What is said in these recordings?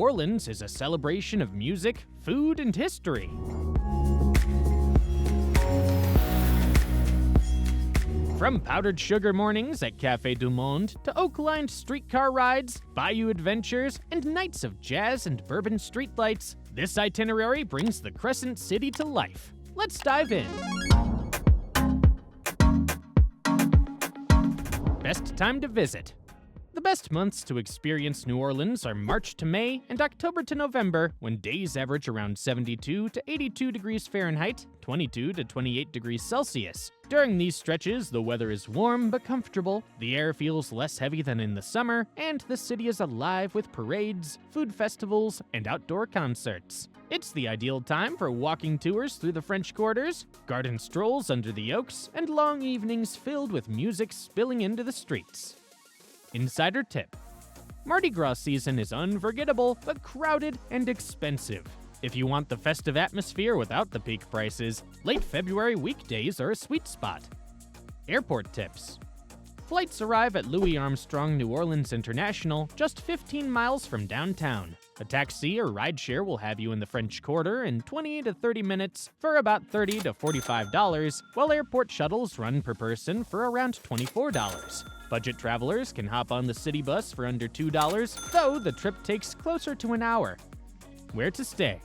Orleans is a celebration of music, food, and history. From powdered sugar mornings at Café du Monde to oak-lined streetcar rides, Bayou adventures, and nights of jazz and Bourbon Street lights, this itinerary brings the Crescent City to life. Let's dive in. Best time to visit. The best months to experience New Orleans are March to May and October to November, when days average around 72 to 82 degrees Fahrenheit, 22 to 28 degrees Celsius. During these stretches, the weather is warm but comfortable, the air feels less heavy than in the summer, and the city is alive with parades, food festivals, and outdoor concerts. It's the ideal time for walking tours through the French quarters, garden strolls under the oaks, and long evenings filled with music spilling into the streets. Insider tip: Mardi Gras season is unforgettable, but crowded and expensive. If you want the festive atmosphere without the peak prices, late February weekdays are a sweet spot. Airport tips: flights arrive at Louis Armstrong New Orleans International, just 15 miles from downtown. A taxi or rideshare will have you in the French Quarter in 20 to 30 minutes for about $30 to $45, while airport shuttles run per person for around $24. Budget travelers can hop on the city bus for under $2, though the trip takes closer to an hour. Where to stay?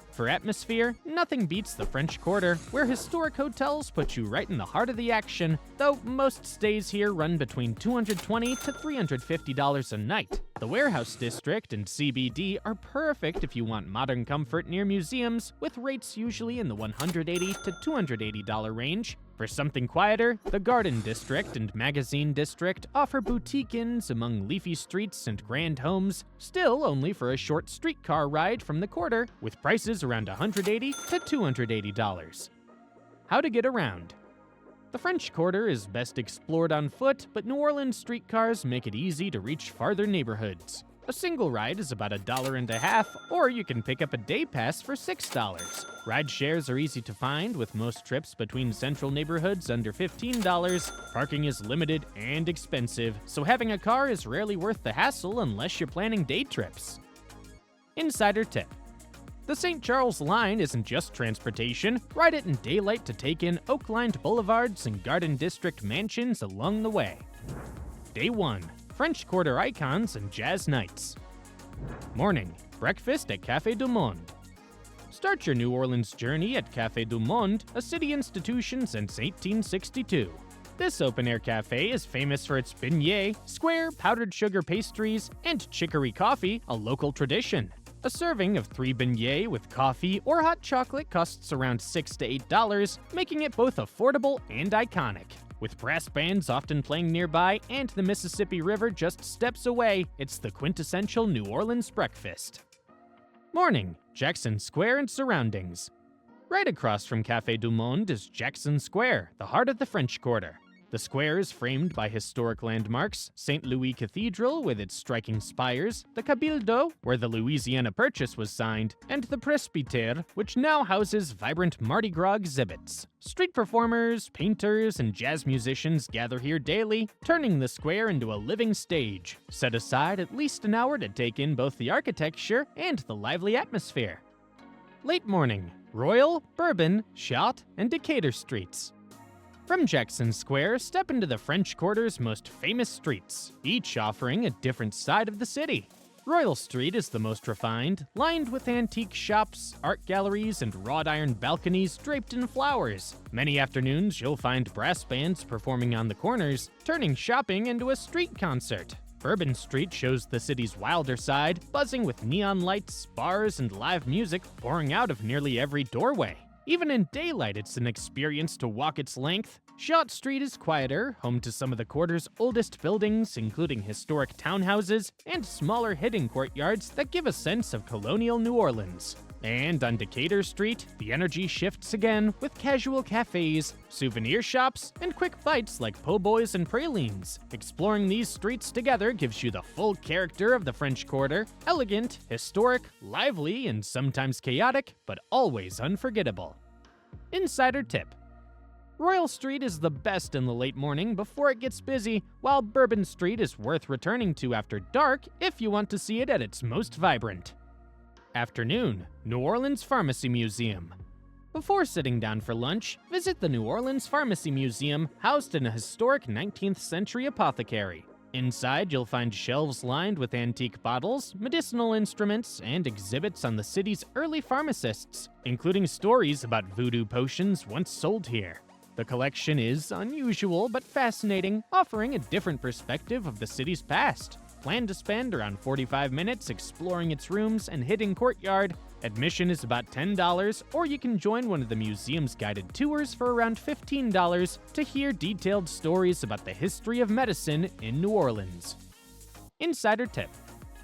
For atmosphere, nothing beats the French Quarter, where historic hotels put you right in the heart of the action, though most stays here run between $220 to $350 a night. The Warehouse District and CBD are perfect if you want modern comfort near museums, with rates usually in the $180 to $280 range. For something quieter, the Garden District and Magazine District offer boutique inns among leafy streets and grand homes, still only for a short streetcar ride from the quarter, with prices around $180 to $280. How to get around. The French Quarter is best explored on foot, but New Orleans streetcars make it easy to reach farther neighborhoods. A single ride is about $1.50, or you can pick up a day pass for $6. Ride shares are easy to find, with most trips between central neighborhoods under $15. Parking is limited and expensive, so having a car is rarely worth the hassle unless you're planning day trips. Insider tip: the St. Charles Line isn't just transportation. Ride it in daylight to take in oak-lined boulevards and Garden District mansions along the way. Day 1. French Quarter icons and jazz nights. Morning: breakfast at Café du Monde. Start your New Orleans journey at Café du Monde, a city institution since 1862. This open-air cafe is famous for its beignets, square powdered sugar pastries, and chicory coffee, a local tradition. A serving of 3 beignets with coffee or hot chocolate costs around $6 to $8, making it both affordable and iconic. With brass bands often playing nearby and the Mississippi River just steps away, it's the quintessential New Orleans breakfast. Morning: Jackson Square and surroundings. Right across from Café du Monde is Jackson Square, the heart of the French Quarter. The square is framed by historic landmarks: St. Louis Cathedral with its striking spires, the Cabildo, where the Louisiana Purchase was signed, and the Presbytère, which now houses vibrant Mardi Gras exhibits. Street performers, painters, and jazz musicians gather here daily, turning the square into a living stage. Set aside at least an hour to take in both the architecture and the lively atmosphere. Late morning: Royal, Bourbon, Shot, and Decatur streets. From Jackson Square, step into the French Quarter's most famous streets, each offering a different side of the city. Royal Street is the most refined, lined with antique shops, art galleries, and wrought iron balconies draped in flowers. Many afternoons you'll find brass bands performing on the corners, turning shopping into a street concert. Bourbon Street shows the city's wilder side, buzzing with neon lights, bars, and live music pouring out of nearly every doorway. Even in daylight, it's an experience to walk its length. Shot Street is quieter, home to some of the quarter's oldest buildings, including historic townhouses and smaller hidden courtyards that give a sense of colonial New Orleans. And on Decatur Street, the energy shifts again with casual cafes, souvenir shops, and quick bites like po' boys and pralines. Exploring these streets together gives you the full character of the French Quarter: elegant, historic, lively, and sometimes chaotic, but always unforgettable. Insider tip: Royal Street is the best in the late morning before it gets busy, while Bourbon Street is worth returning to after dark if you want to see it at its most vibrant. Afternoon, New Orleans Pharmacy Museum. Before sitting down for lunch, visit the New Orleans Pharmacy Museum, housed in a historic 19th century apothecary. Inside, you'll find shelves lined with antique bottles, medicinal instruments, and exhibits on the city's early pharmacists, including stories about voodoo potions once sold here. The collection is unusual but fascinating, offering a different perspective of the city's past. Plan to spend around 45 minutes exploring its rooms and hidden courtyard. Admission is about $10, or you can join one of the museum's guided tours for around $15 to hear detailed stories about the history of medicine in New Orleans. Insider tip: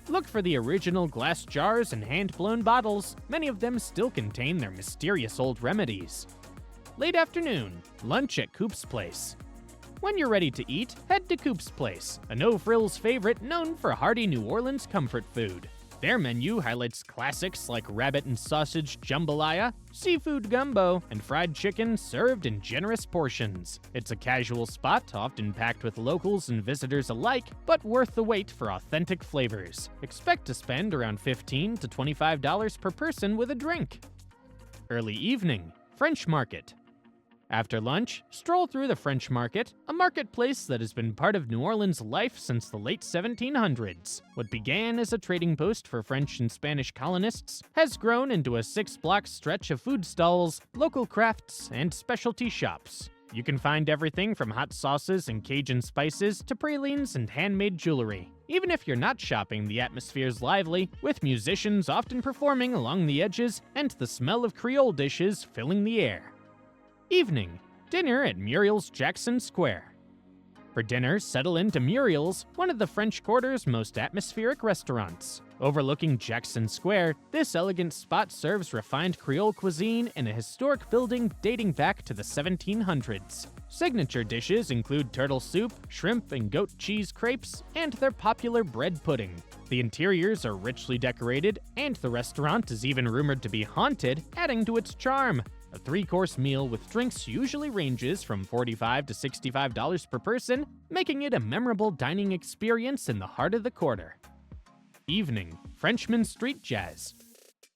look for the original glass jars and hand-blown bottles. Many of them still contain their mysterious old remedies. Late afternoon, lunch at Coop's Place. When you're ready to eat, head to Coop's Place, a no-frills favorite known for hearty New Orleans comfort food. Their menu highlights classics like rabbit and sausage jambalaya, seafood gumbo, and fried chicken served in generous portions. It's a casual spot, often packed with locals and visitors alike, but worth the wait for authentic flavors. Expect to spend around $15 to $25 per person with a drink. Early evening, French Market. After lunch, stroll through the French Market, a marketplace that has been part of New Orleans' life since the late 1700s. What began as a trading post for French and Spanish colonists has grown into a 6-block stretch of food stalls, local crafts, and specialty shops. You can find everything from hot sauces and Cajun spices to pralines and handmade jewelry. Even if you're not shopping, the atmosphere's lively, with musicians often performing along the edges and the smell of Creole dishes filling the air. Evening, dinner at Muriel's Jackson Square. For dinner, settle into Muriel's, one of the French Quarter's most atmospheric restaurants. Overlooking Jackson Square, this elegant spot serves refined Creole cuisine in a historic building dating back to the 1700s. Signature dishes include turtle soup, shrimp and goat cheese crepes, and their popular bread pudding. The interiors are richly decorated, and the restaurant is even rumored to be haunted, adding to its charm. A 3-course meal with drinks usually ranges from $45 to $65 per person, making it a memorable dining experience in the heart of the quarter. Evening, Frenchmen Street Jazz.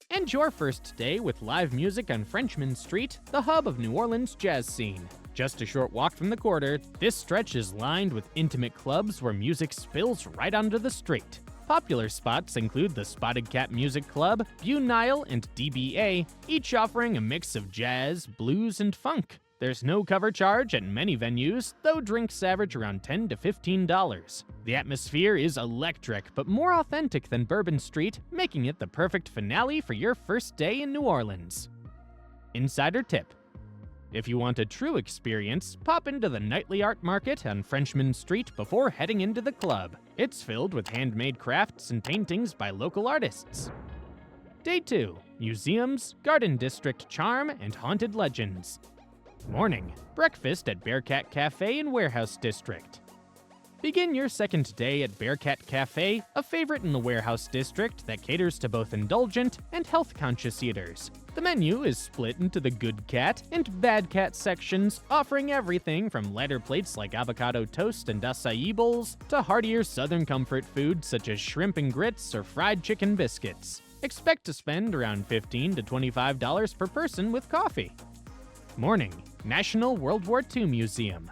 End your first day with live music on Frenchmen Street, the hub of New Orleans' jazz scene. Just a short walk from the quarter, this stretch is lined with intimate clubs where music spills right onto the street. Popular spots include the Spotted Cat Music Club, Bayou Nile, and DBA, each offering a mix of jazz, blues, and funk. There's no cover charge at many venues, though drinks average around $10 to $15. The atmosphere is electric, but more authentic than Bourbon Street, making it the perfect finale for your first day in New Orleans. Insider tip: if you want a true experience, pop into the nightly art market on Frenchmen Street before heading into the club. It's filled with handmade crafts and paintings by local artists. Day 2, museums, garden district charm, and haunted legends. Morning, breakfast at Bearcat Cafe in Warehouse District. Begin your second day at Bearcat Cafe, a favorite in the Warehouse District that caters to both indulgent and health-conscious eaters. The menu is split into the Good Cat and Bad Cat sections, offering everything from lighter plates like avocado toast and acai bowls to heartier southern comfort food such as shrimp and grits or fried chicken biscuits. Expect to spend around $15 to $25 per person with coffee. Morning, National World War II Museum.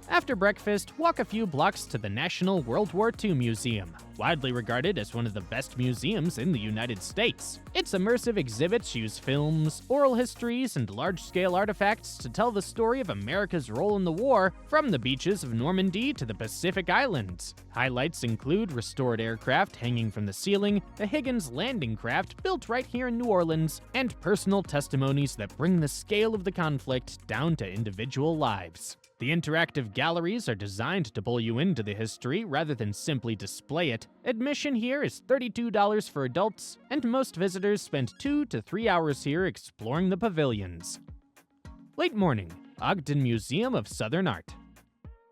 After breakfast, walk a few blocks to the National World War II Museum, widely regarded as one of the best museums in the United States. Its immersive exhibits use films, oral histories, and large-scale artifacts to tell the story of America's role in the war, from the beaches of Normandy to the Pacific Islands. Highlights include restored aircraft hanging from the ceiling, a Higgins landing craft built right here in New Orleans, and personal testimonies that bring the scale of the conflict down to individual lives. The interactive galleries are designed to pull you into the history rather than simply display it. Admission here is $32 for adults, and most visitors spend 2 to 3 hours here exploring the pavilions. Late morning, Ogden Museum of Southern Art.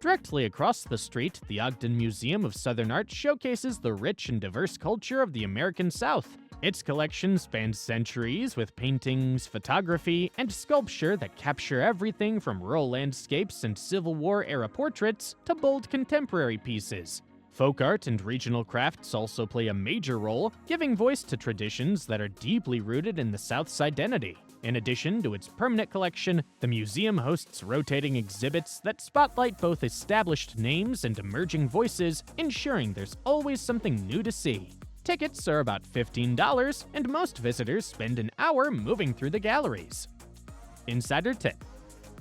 Directly across the street, the Ogden Museum of Southern Art showcases the rich and diverse culture of the American South. Its collection spans centuries with paintings, photography, and sculpture that capture everything from rural landscapes and Civil War-era portraits to bold contemporary pieces. Folk art and regional crafts also play a major role, giving voice to traditions that are deeply rooted in the South's identity. In addition to its permanent collection, the museum hosts rotating exhibits that spotlight both established names and emerging voices, ensuring there's always something new to see. Tickets are about $15, and most visitors spend an hour moving through the galleries. Insider tip: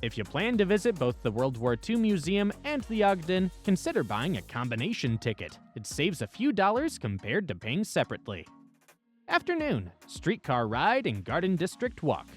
if you plan to visit both the World War II Museum and the Ogden, consider buying a combination ticket. It saves a few dollars compared to paying separately. Afternoon, streetcar ride and Garden District walk.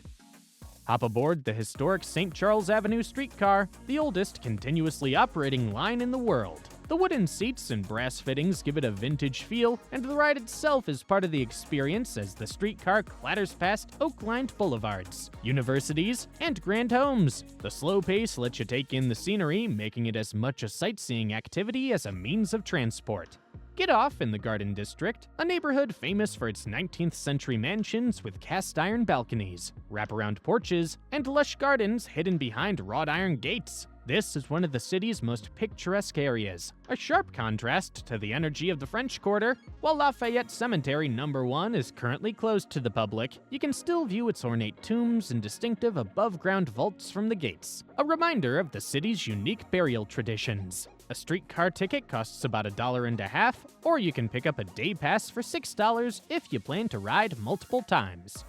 Hop aboard the historic St. Charles Avenue streetcar, the oldest continuously operating line in the world. The wooden seats and brass fittings give it a vintage feel, and the ride itself is part of the experience as the streetcar clatters past oak-lined boulevards, universities, and grand homes. The slow pace lets you take in the scenery, making it as much a sightseeing activity as a means of transport. Get off in the Garden District, a neighborhood famous for its 19th century mansions with cast iron balconies, wraparound porches, and lush gardens hidden behind wrought iron gates. This is one of the city's most picturesque areas, a sharp contrast to the energy of the French Quarter. While Lafayette Cemetery No. 1 is currently closed to the public, you can still view its ornate tombs and distinctive above-ground vaults from the gates, a reminder of the city's unique burial traditions. A streetcar ticket costs about $1.50, or you can pick up a day pass for $6 if you plan to ride multiple times.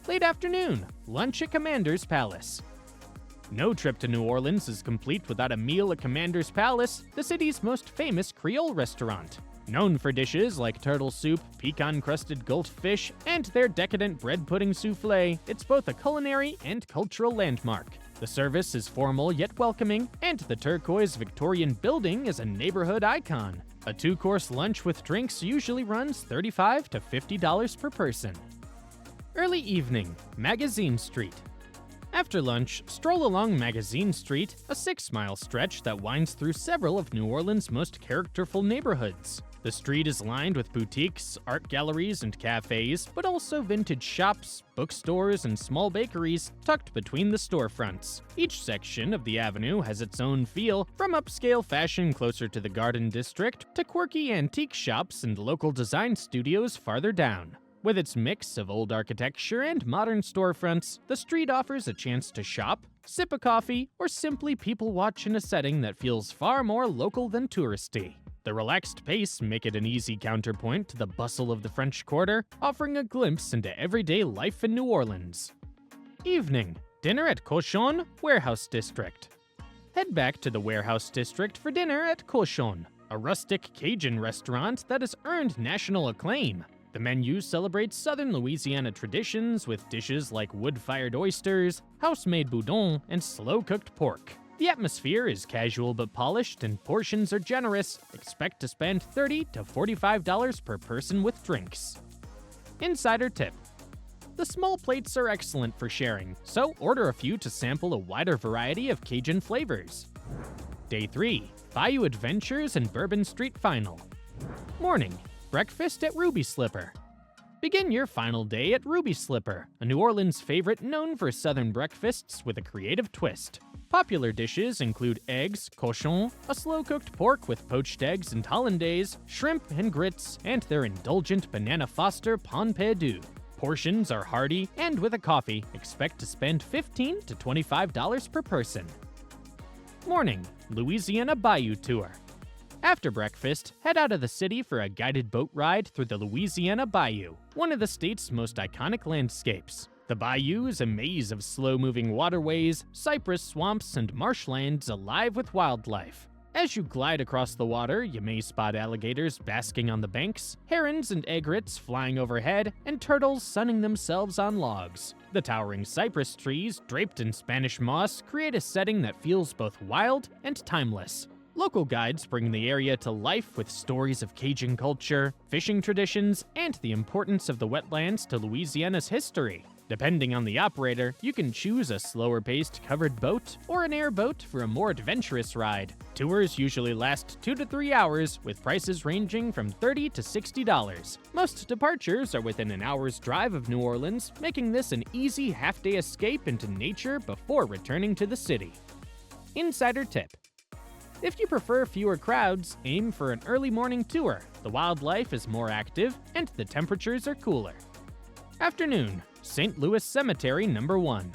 Late afternoon, lunch at Commander's Palace. No trip to New Orleans is complete without a meal at Commander's Palace, the city's most famous Creole restaurant. Known for dishes like turtle soup, pecan-crusted goldfish, and their decadent bread pudding soufflé, it's both a culinary and cultural landmark. The service is formal yet welcoming, and the turquoise Victorian building is a neighborhood icon. A two-course lunch with drinks usually runs $35 to $50 per person. Early evening, Magazine Street. After lunch, stroll along Magazine Street, a 6-mile stretch that winds through several of New Orleans' most characterful neighborhoods. The street is lined with boutiques, art galleries, and cafes, but also vintage shops, bookstores, and small bakeries tucked between the storefronts. Each section of the avenue has its own feel, from upscale fashion closer to the Garden District to quirky antique shops and local design studios farther down. With its mix of old architecture and modern storefronts, the street offers a chance to shop, sip a coffee, or simply people watch in a setting that feels far more local than touristy. The relaxed pace make it an easy counterpoint to the bustle of the French Quarter, offering a glimpse into everyday life in New Orleans. Evening, dinner at Cochon, Warehouse District. Head back to the Warehouse District for dinner at Cochon, a rustic Cajun restaurant that has earned national acclaim. The menu celebrates southern Louisiana traditions with dishes like wood-fired oysters, house-made boudin, and slow-cooked pork. The atmosphere is casual but polished, and portions are generous. Expect to spend $30 to $45 per person with drinks. Insider tip: the small plates are excellent for sharing, so order a few to sample a wider variety of Cajun flavors. Day 3, Bayou Adventures and Bourbon Street Final. Morning, breakfast at Ruby Slipper. Begin your final day at Ruby Slipper, a New Orleans favorite known for southern breakfasts with a creative twist. Popular dishes include eggs, cochon, a slow-cooked pork with poached eggs and hollandaise, shrimp and grits, and their indulgent banana foster pain perdu. Portions are hearty, and with a coffee, expect to spend $15 to $25 per person. Morning, Louisiana Bayou Tour. After breakfast, head out of the city for a guided boat ride through the Louisiana Bayou, one of the state's most iconic landscapes. The bayou is a maze of slow-moving waterways, cypress swamps, and marshlands alive with wildlife. As you glide across the water, you may spot alligators basking on the banks, herons and egrets flying overhead, and turtles sunning themselves on logs. The towering cypress trees, draped in Spanish moss, create a setting that feels both wild and timeless. Local guides bring the area to life with stories of Cajun culture, fishing traditions, and the importance of the wetlands to Louisiana's history. Depending on the operator, you can choose a slower-paced covered boat or an airboat for a more adventurous ride. Tours usually last 2 to 3 hours, with prices ranging from $30 to $60. Most departures are within an hour's drive of New Orleans, making this an easy half-day escape into nature before returning to the city. Insider tip: if you prefer fewer crowds, aim for an early morning tour. The wildlife is more active and the temperatures are cooler. Afternoon, St. Louis Cemetery No. 1.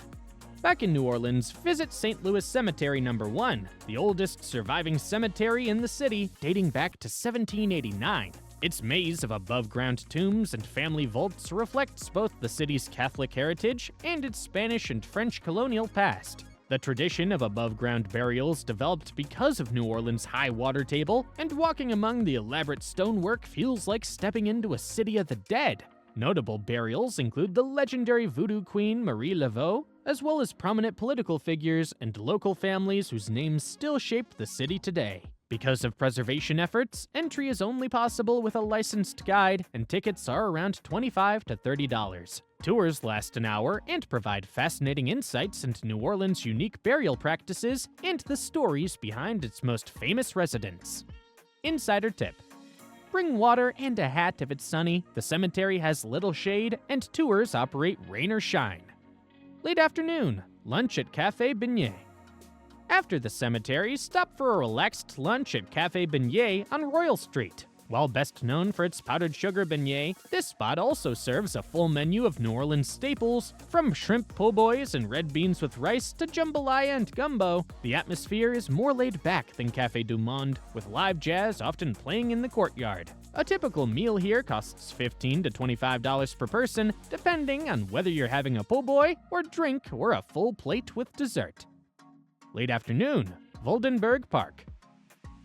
Back in New Orleans, visit St. Louis Cemetery No. 1, the oldest surviving cemetery in the city, dating back to 1789. Its maze of above-ground tombs and family vaults reflects both the city's Catholic heritage and its Spanish and French colonial past. The tradition of above-ground burials developed because of New Orleans' high water table, and walking among the elaborate stonework feels like stepping into a city of the dead. Notable burials include the legendary voodoo queen Marie Laveau, as well as prominent political figures and local families whose names still shape the city today. Because of preservation efforts, entry is only possible with a licensed guide, and tickets are around $25 to $30. Tours last an hour and provide fascinating insights into New Orleans' unique burial practices and the stories behind its most famous residents. Insider tip: bring water and a hat if it's sunny. The cemetery has little shade, and tours operate rain or shine. Late afternoon, lunch at Café Beignet. After the cemetery, stop for a relaxed lunch at Café Beignet on Royal Street. While best known for its powdered sugar beignet, this spot also serves a full menu of New Orleans staples, from shrimp po' boys and red beans with rice to jambalaya and gumbo. The atmosphere is more laid back than Café du Monde, with live jazz often playing in the courtyard. A typical meal here costs $15 to $25 per person, depending on whether you're having a po' boy or drink or a full plate with dessert. Late afternoon, Voldenberg Park.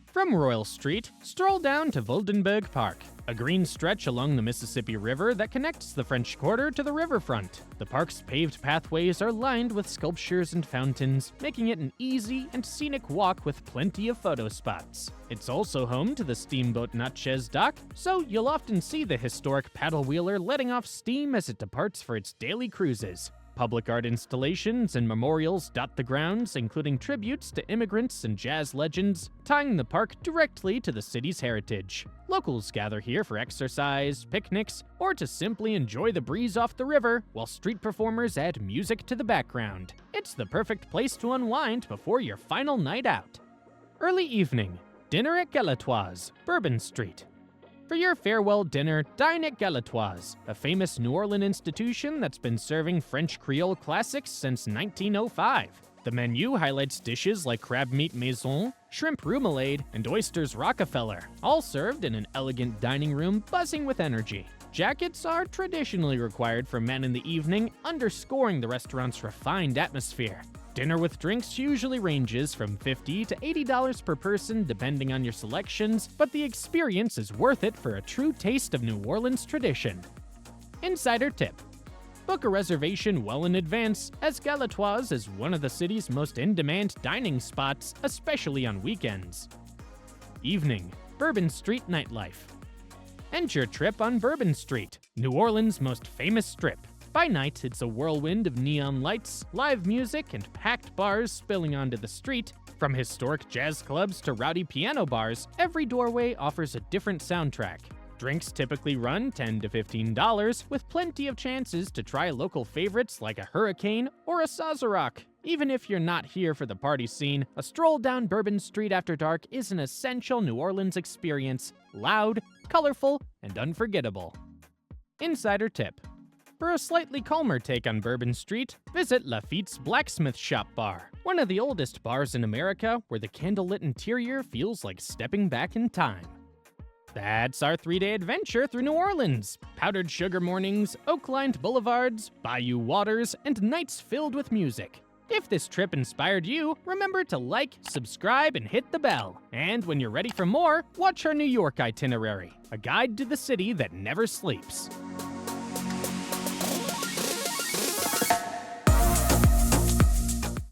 From Royal Street, stroll down to Voldenberg Park, a green stretch along the Mississippi River that connects the French Quarter to the riverfront. The park's paved pathways are lined with sculptures and fountains, making it an easy and scenic walk with plenty of photo spots. It's also home to the steamboat Natchez dock, so you'll often see the historic paddle wheeler letting off steam as it departs for its daily cruises. Public art installations and memorials dot the grounds, including tributes to immigrants and jazz legends, tying the park directly to the city's heritage. Locals gather here for exercise, picnics, or to simply enjoy the breeze off the river, while street performers add music to the background. It's the perfect place to unwind before your final night out. Early evening, dinner at Galatoire's, Bourbon Street. For your farewell dinner, dine at Galatoire's, a famous New Orleans institution that's been serving French Creole classics since 1905. The menu highlights dishes like crab meat maison, shrimp remoulade, and oysters Rockefeller, all served in an elegant dining room buzzing with energy. Jackets are traditionally required for men in the evening, underscoring the restaurant's refined atmosphere. Dinner with drinks usually ranges from $50 to $80 per person depending on your selections, but the experience is worth it for a true taste of New Orleans tradition. Insider tip: book a reservation well in advance, as Galatoire's is one of the city's most in-demand dining spots, especially on weekends. Evening, Bourbon Street nightlife. End your trip on Bourbon Street, New Orleans' most famous strip. By night, it's a whirlwind of neon lights, live music, and packed bars spilling onto the street. From historic jazz clubs to rowdy piano bars, every doorway offers a different soundtrack. Drinks typically run $10 to $15, with plenty of chances to try local favorites like a Hurricane or a Sazerac. Even if you're not here for the party scene, a stroll down Bourbon Street after dark is an essential New Orleans experience, loud, colorful, and unforgettable. Insider tip: for a slightly calmer take on Bourbon Street, visit Lafitte's Blacksmith Shop Bar, one of the oldest bars in America where the candlelit interior feels like stepping back in time. That's our 3-day adventure through New Orleans. Powdered sugar mornings, oak-lined boulevards, bayou waters, and nights filled with music. If this trip inspired you, remember to like, subscribe, and hit the bell. And when you're ready for more, watch our New York itinerary, a guide to the city that never sleeps.